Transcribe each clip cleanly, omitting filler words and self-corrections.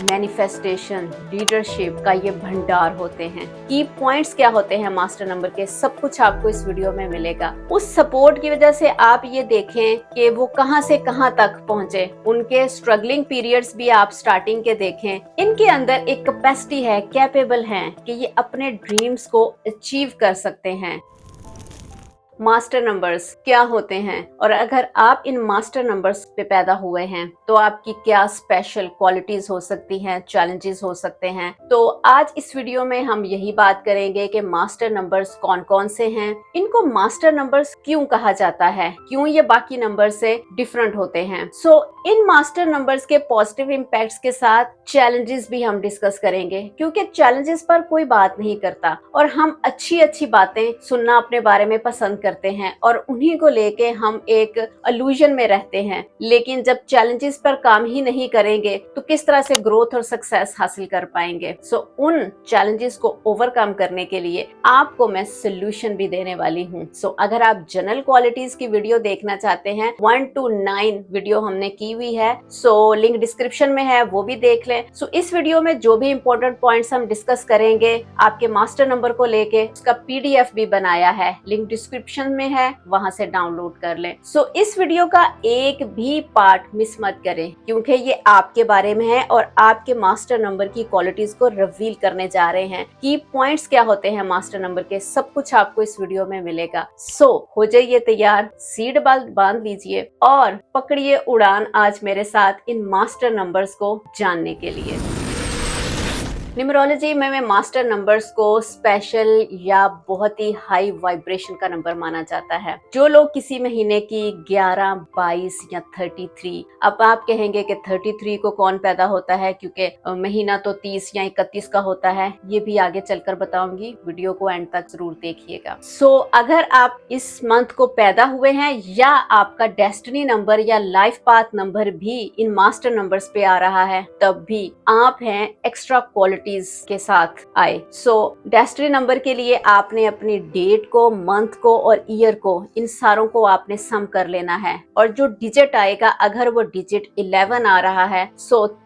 Manifestation, leadership का ये भंडार होते हैं। की पॉइंट्स क्या होते हैं मास्टर नंबर के, सब कुछ आपको इस वीडियो में मिलेगा। उस सपोर्ट की वजह से आप ये देखें कि वो कहां से कहां तक पहुंचे, उनके स्ट्रगलिंग पीरियड्स भी आप स्टार्टिंग के देखें। इनके अंदर एक कैपेसिटी है, कैपेबल हैं कि ये अपने ड्रीम्स को अचीव कर सकते हैं। मास्टर नंबर्स क्या होते हैं, और अगर आप इन मास्टर नंबर्स पे पैदा हुए हैं तो आपकी क्या स्पेशल क्वालिटीज हो सकती हैं, चैलेंजेस हो सकते हैं। तो आज इस वीडियो में हम यही बात करेंगे कि मास्टर नंबर्स कौन कौन से हैं, इनको मास्टर नंबर्स क्यों कहा जाता है, क्यों ये बाकी नंबर से डिफरेंट होते हैं। इन मास्टर नंबर्स के पॉजिटिव इम्पैक्ट्स के साथ चैलेंजेस भी हम डिस्कस करेंगे, क्योंकि चैलेंजेस पर कोई बात नहीं करता और हम अच्छी अच्छी बातें सुनना अपने बारे में पसंद करते हैं और उन्हीं को लेके हम एक इल्यूजन में रहते हैं। लेकिन जब चैलेंजेस पर काम ही नहीं करेंगे तो किस तरह से ग्रोथ और सक्सेस हासिल कर पाएंगे। उन चैलेंजेस को ओवरकम करने के लिए आपको मैं सोल्यूशन भी देने वाली हूँ। अगर आप जनरल क्वालिटीज की वीडियो देखना चाहते हैं, 1 to 9 वीडियो हमने की हुई है, लिंक डिस्क्रिप्शन में है, वो भी देख लें। इस वीडियो में जो भी इंपॉर्टेंट पॉइंट्स हम डिस्कस करेंगे आपके मास्टर नंबर को लेके, उसका पीडीएफ भी बनाया है, लिंक डिस्क्रिप्शन में है, वहां से डाउनलोड कर लें। इस वीडियो का एक भी पार्ट मिस मत करें, क्योंकि ये आपके बारे में है और आपके मास्टर नंबर की क्वालिटीज को रिवील करने जा रहे हैं। की पॉइंट्स क्या होते हैं मास्टर नंबर के, सब कुछ आपको इस वीडियो में मिलेगा। हो जाइए तैयार, सीट बेल्ट बांध लीजिए और पकड़िए उड़ान आज मेरे साथ इन मास्टर नंबर्स को जानने के लिए। न्यूमरोलॉजी में मास्टर नंबर्स को स्पेशल या बहुत ही हाई वाइब्रेशन का नंबर माना जाता है। जो लोग किसी महीने की 11, 22 या 33, अब आप कहेंगे कि 33 को कौन पैदा होता है, क्योंकि महीना तो 30 या 31 का होता है, ये भी आगे चलकर बताऊंगी, वीडियो को एंड तक जरूर देखिएगा। अगर आप इस मंथ को पैदा हुए हैं या आपका डेस्टिनी नंबर या लाइफ पाथ नंबर भी इन मास्टर नंबर्स पे आ रहा है, तब भी आप हैं एक्स्ट्रा क्वालिटी के साथ आए। डेस्टिनी नंबर के लिए आपने अपनी डेट को, मंथ को और ईयर को, इन सारों को आपने सम कर लेना है, और जो डिजिट आएगा, अगर वो डिजिट 11 आ रहा है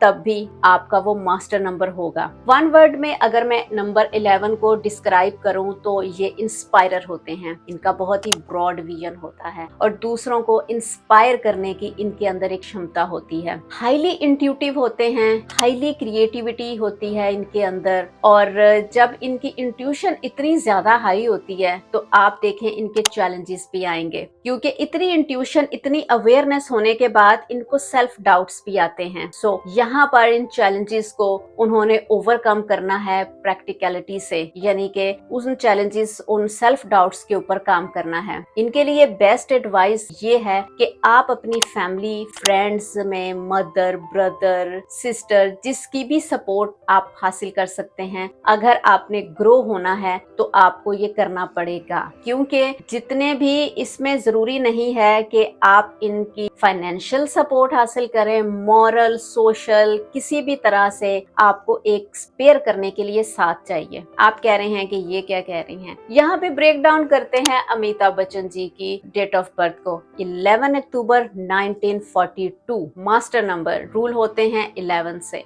तब भी आपका वो मास्टर नंबर होगा। वन वर्ड में अगर मैं नंबर 11 को डिस्क्राइब करूं तो ये इंस्पायरर होते हैं। इनका बहुत ही ब्रॉड विजन होता है और दूसरों को इंस्पायर करने की इनके अंदर एक क्षमता होती है। हाईली इंट्यूटिव होते हैं, हाईली क्रिएटिविटी होती है के अंदर, और जब इनकी इंट्यूशन इतनी ज्यादा हाई होती है तो आप देखें इनके चैलेंजेस भी आएंगे, क्योंकि इतनी इंट्यूशन, इतनी अवेयरनेस होने के बाद इनको सेल्फ डाउट्स भी आते हैं। यहाँ पर इन चैलेंजेस को उन्होंने ओवरकम करना है प्रैक्टिकलिटी से, यानी कि उन चैलेंजेस, उन सेल्फ डाउट्स के ऊपर काम करना है। इनके लिए बेस्ट एडवाइस ये है कि आप अपनी फैमिली, फ्रेंड्स में मदर, ब्रदर, सिस्टर, जिसकी भी सपोर्ट आप हासिल कर सकते हैं। अगर आपने ग्रो होना है तो आपको ये करना पड़ेगा, क्योंकि जितने भी, इसमें जरूरी नहीं है कि आप इनकी फाइनेंशियल सपोर्ट हासिल करें, मॉरल, सोशल, किसी भी तरह से आपको एक स्पेयर करने के लिए साथ चाहिए। आप कह रहे हैं कि ये क्या कह रही हैं। यहाँ पे ब्रेक डाउन करते हैं अमिताभ बच्चन जी की डेट ऑफ बर्थ को। 11 अक्टूबर 1942 मास्टर नंबर, रूल होते हैं 11 से।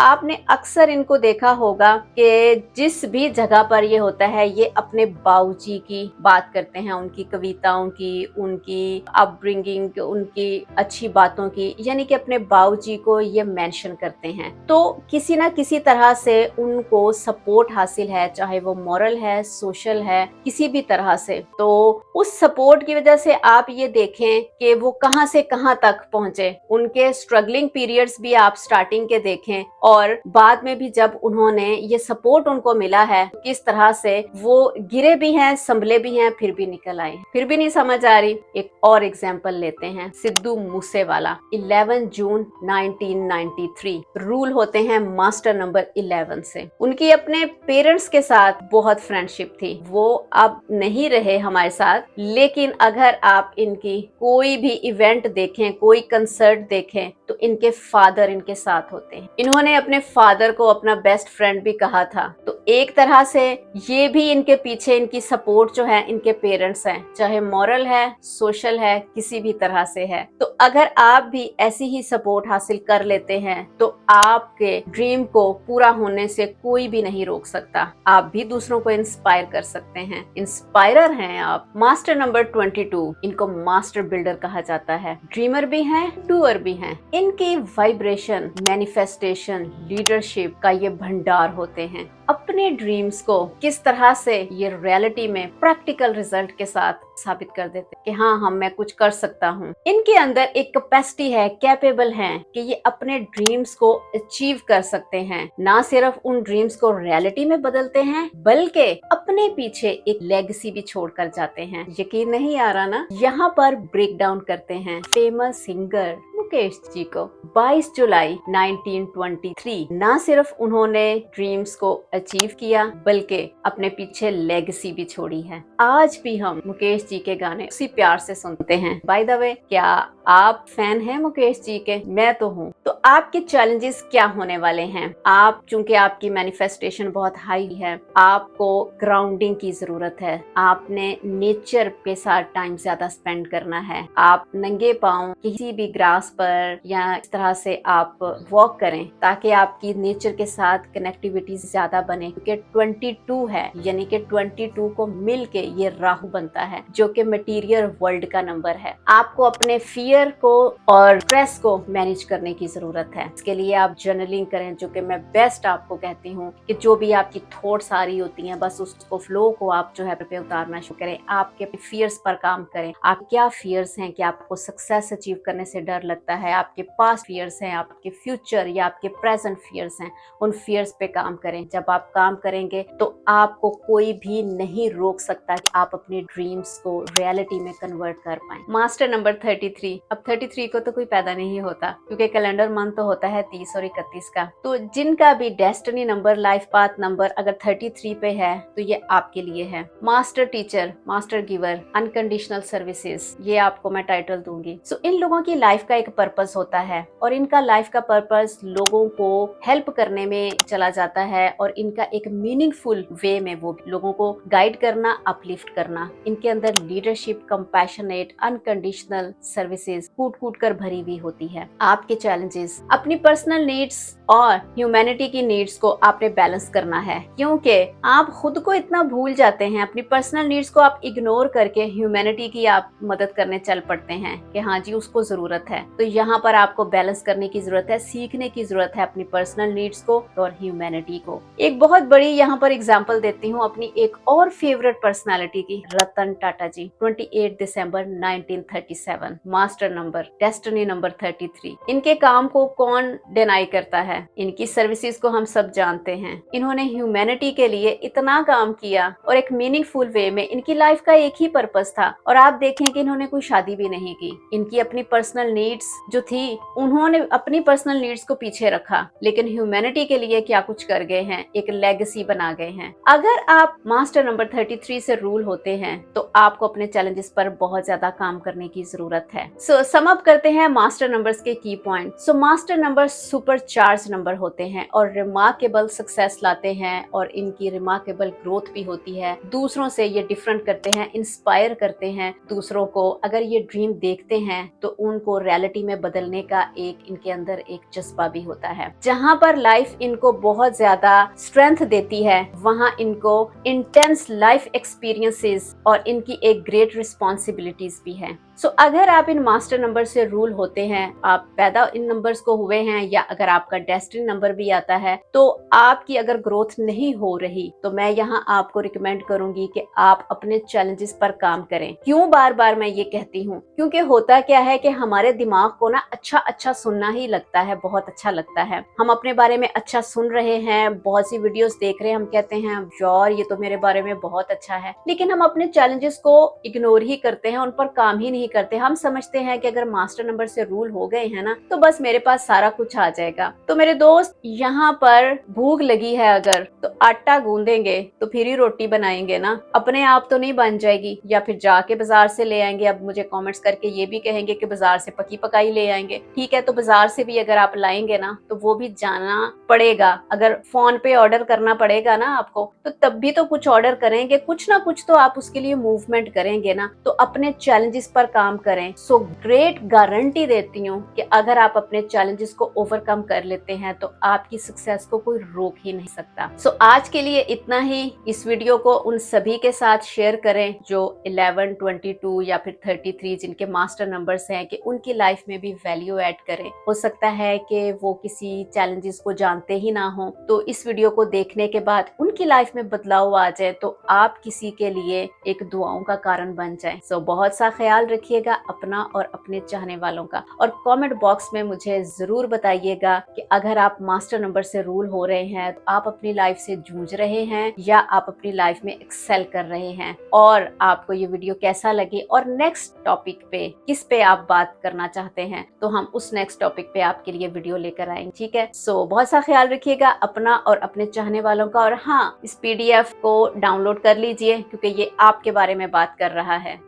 आपने अक्सर इनको देखा होगा कि जिस भी जगह पर ये होता है, ये अपने बाऊजी की बात करते हैं, उनकी कविताओं की, उनकी अपब्रिंगिंग, उनकी अच्छी बातों की, यानी कि अपने बाऊजी को ये मेंशन करते हैं। तो किसी ना किसी तरह से उनको सपोर्ट हासिल है, चाहे वो मॉरल है, सोशल है, किसी भी तरह से। तो उस सपोर्ट की वजह से आप ये देखें कि वो कहां से कहां तक पहुंचे। उनके स्ट्रगलिंग पीरियड्स भी आप स्टार्टिंग के देखें और बाद में भी जब उन्होंने ये सपोर्ट उनको मिला है, किस तरह से वो गिरे भी हैं, संभले भी हैं, फिर भी निकल आए। फिर भी नहीं समझ आ रही, एक और एग्जांपल लेते हैं, सिद्धू मूसेवाला। 11 जून 1993 रूल होते हैं मास्टर नंबर 11 से। उनकी अपने पेरेंट्स के साथ बहुत फ्रेंडशिप थी, वो अब नहीं रहे हमारे साथ, लेकिन अगर आप इनकी कोई भी इवेंट देखें, कोई कंसर्ट देखें, तो इनके फादर इनके साथ होते हैं। इन्होंने अपने फादर को अपना बेस्ट फ्रेंड भी कहा था। तो एक तरह से ये भी इनके पीछे इनकी सपोर्ट जो है इनके पेरेंट्स हैं, चाहे मॉरल है, सोशल है, किसी भी तरह से है। तो अगर आप भी ऐसी ही सपोर्ट हासिल कर लेते हैं तो आपके ड्रीम को पूरा होने से कोई भी नहीं रोक सकता। आप भी दूसरों को इंस्पायर कर सकते हैं, इंस्पायरर हैं आप। मास्टर नंबर 22, इनको मास्टर बिल्डर कहा जाता है। ड्रीमर भी हैं, डूअर भी हैं। इनकी वाइब्रेशन, मैनिफेस्टेशन, लीडरशिप का ये भंडार होते हैं। अपने ड्रीम्स को किस तरह से ये रियलिटी में प्रैक्टिकल रिजल्ट के साथ साबित कर देते हैं कि हाँ मैं कुछ कर सकता हूँ। इनके अंदर एक कैपेसिटी है, कैपेबल हैं कि ये अपने ड्रीम्स को अचीव कर सकते हैं। ना सिर्फ उन ड्रीम्स को रियलिटी में बदलते हैं बल्कि अपने पीछे एक लेगेसी भी छोड़कर जाते हैं। यकीन नहीं आ रहा ना? यहाँ पर ब्रेक डाउन करते हैं फेमस सिंगर मुकेश जी को। 22 जुलाई 1923 ना सिर्फ उन्होंने ड्रीम्स को अचीव किया बल्कि अपने पीछे लेगेसी भी छोड़ी है। आज भी हम मुकेश जी के गाने उसी प्यार से सुनते हैं। बाय द वे, क्या आप फैन हैं मुकेश जी के? मैं तो हूँ। तो आपके चैलेंजेस क्या होने वाले हैं? आप, चूंकि आपकी मैनिफेस्टेशन बहुत हाई है, आपको ग्राउंडिंग की जरूरत है। आपने नेचर के साथ टाइम ज्यादा स्पेंड करना है। आप नंगे पांव किसी भी ग्रास पर या इस तरह से आप वॉक करें ताकि आपकी नेचर के साथ कनेक्टिविटी ज्यादा बने, क्योंकि 22 है, यानी कि 22 को मिलके ये राहु बनता है जो कि मटेरियल वर्ल्ड का नंबर है। आपको अपने फियर को और स्ट्रेस को मैनेज करने की जरूरत है। इसके लिए आप जर्नलिंग करें, जो कि मैं बेस्ट आपको कहती हूँ कि जो भी आपकी थॉट्स आ रही होती हैं बस उसको फ्लो को आप जो है पे उतारना शुरू करें। आपके फियर्स पर काम करें। आप क्या फियर्स हैं कि आपको सक्सेस अचीव करने से डर लगता है? आपके पास्ट फियर्स हैं, आपके फ्यूचर या आपके प्रेजेंट फियर्स हैं? उन फियर्स पे काम करें। जब आप काम करेंगे तो आपको कोई भी नहीं रोक सकता कि आप अपने ड्रीम्स को रियलिटी में कन्वर्ट कर पाएं। Master number 33। अब 33 को तो कोई पैदा नहीं होता क्योंकि कैलेंडर मंथ तो होता है 30 और 31 का। तो जिनका भी destiny number, life path number अगर 33 पे है तो ये आपके लिए है। Master teacher, master giver, unconditional services, ये आपको मैं टाइटल दूंगी। सो इन लोगों की लाइफ का एक पर्पस होता है और इनका लाइफ का पर्पस लोगों को हेल्प करने में चला जाता है और इनका एक मीनिंगफुल वे में वो लोगों को गाइड करना, अपलिफ्ट करना। इनके अंदर लीडरशिप, कंपैशनेट, अनकंडीशनल सर्विसेज कूट कूट कर भरी हुई होती है। आपके चैलेंजेस, अपनी पर्सनल नीड्स और ह्यूमैनिटी की नीड्स को आपने बैलेंस करना है, क्योंकि आप खुद को इतना भूल जाते हैं, अपनी पर्सनल नीड्स को आप इग्नोर करके ह्यूमैनिटी की आप मदद करने चल पड़ते हैं कि हाँ जी उसको जरूरत है। तो यहाँ पर आपको बैलेंस करने की जरूरत है, सीखने की जरूरत है अपनी पर्सनल नीड्स को और ह्यूमैनिटी को। एक बहुत बड़ी यहाँ पर एग्जांपल देती हूँ अपनी एक और फेवरेट पर्सनालिटी की, रतन टाटा जी। 28 दिसंबर 1937, मास्टर नंबर, डेस्टिनी नंबर 33। इनके काम को कौन डिनाई करता है? इनकी सर्विसेज को हम सब जानते हैं। इन्होंने ह्यूमैनिटी के लिए इतना काम किया और एक मीनिंगफुल वे में। इनकी लाइफ का एक ही पर्पस था और आप देखें कि इन्होंने कोई शादी भी नहीं की। इनकी अपनी पर्सनल नीड्स जो थी, उन्होंने अपनी पर्सनल नीड्स को पीछे रखा, लेकिन ह्यूमैनिटी के लिए क्या कुछ कर गए हैं, एक लेगेसी बना गए हैं। अगर आप मास्टर नंबर 33 से रूल होते हैं तो आपको अपने चैलेंजेस पर बहुत ज्यादा काम करने की जरूरत है। सो सम अप करते हैं मास्टर नंबर्स के की point. So master number super charge number होते हैं और रिमार्केबल सक्सेस लाते हैं और इनकी रिमार्केबल ग्रोथ भी होती है। दूसरों से ये डिफरेंट करते हैं, इंस्पायर करते हैं दूसरों को। अगर ये ड्रीम देखते हैं तो उनको रियलिटी में बदलने का एक इनके अंदर एक जज्बा भी होता है। जहां पर लाइफ इनको बहुत ज्यादा स्ट्रेंथ देती है वहां इनको इंटेंस लाइफ एक्सपीरियंसेस और इनकी एक ग्रेट रिस्पॉन्सिबिलिटीज भी है। सो अगर आप इन मास्टर नंबर से रूल होते हैं, आप पैदा इन नंबर्स को हुए हैं, या अगर आपका डेस्टिनी नंबर भी आता है, तो आपकी अगर ग्रोथ नहीं हो रही तो मैं यहाँ आपको रिकमेंड करूंगी कि आप अपने चैलेंजेस पर काम करें। क्यों बार बार मैं ये कहती हूँ? क्योंकि होता क्या है कि हमारे दिमाग को ना अच्छा अच्छा सुनना ही लगता है, बहुत अच्छा लगता है। हम अपने बारे में अच्छा सुन रहे हैं, बहुत सी वीडियोस देख रहे हैं, हम कहते हैं यार ये तो मेरे बारे में बहुत अच्छा है, लेकिन हम अपने चैलेंजेस को इग्नोर ही करते हैं, उन पर काम ही नहीं नहीं करते। हम समझते हैं कि अगर मास्टर नंबर से रूल हो गए हैं ना तो बस मेरे पास सारा कुछ आ जाएगा। तो मेरे दोस्त, यहाँ पर भूख लगी है अगर तो आटा गूंदेंगे तो फिर ही रोटी बनाएंगे ना, अपने आप तो नहीं बन जाएगी, या फिर जाके बाजार से ले आएंगे। अब मुझे कमेंट्स करके ये भी कहेंगे कि बाजार से पकी पकाई ले आएंगे। ठीक है, तो बाजार से भी अगर आप लाएंगे ना तो वो भी जाना पड़ेगा। अगर फोन पे ऑर्डर करना पड़ेगा ना आपको, तो तब भी तो कुछ ऑर्डर करेंगे, कुछ ना कुछ तो आप उसके लिए मूवमेंट करेंगे ना। तो अपने चैलेंजेस पर काम करें। सो ग्रेट गारंटी देती हूँ कि अगर आप अपने चैलेंजेस को ओवरकम कर लेते हैं तो आपकी सक्सेस को कोई रोक ही नहीं सकता। सो आज के लिए इतना ही। इस वीडियो को उन सभी के साथ शेयर करें जो 11, 22 या फिर 33 जिनके मास्टर नंबर्स हैं, कि उनकी लाइफ में भी वैल्यू ऐड करें। हो सकता है कि वो किसी चैलेंजेस को जानते ही ना हो, तो इस वीडियो को देखने के बाद उनकी लाइफ में बदलाव आ जाए तो आप किसी के लिए एक दुआओं का कारण बन जाए। सो बहुत सा ख्याल रखिएगा अपना और अपने चाहने वालों का, और कमेंट बॉक्स में मुझे जरूर बताइएगा कि अगर आप मास्टर नंबर से रूल हो रहे हैं तो आप अपनी लाइफ से जूझ रहे हैं या आप अपनी लाइफ में एक्सेल कर रहे हैं, और आपको ये वीडियो कैसा लगे और नेक्स्ट टॉपिक पे किस पे आप बात करना चाहते हैं, तो हम उस नेक्स्ट टॉपिक पे आपके लिए वीडियो लेकर आएंगे। ठीक है, सो बहुत सा ख्याल रखिएगा अपना और अपने चाहने वालों का। और हाँ, इस PDF को डाउनलोड कर लीजिए क्योंकि ये आपके बारे में बात कर रहा है।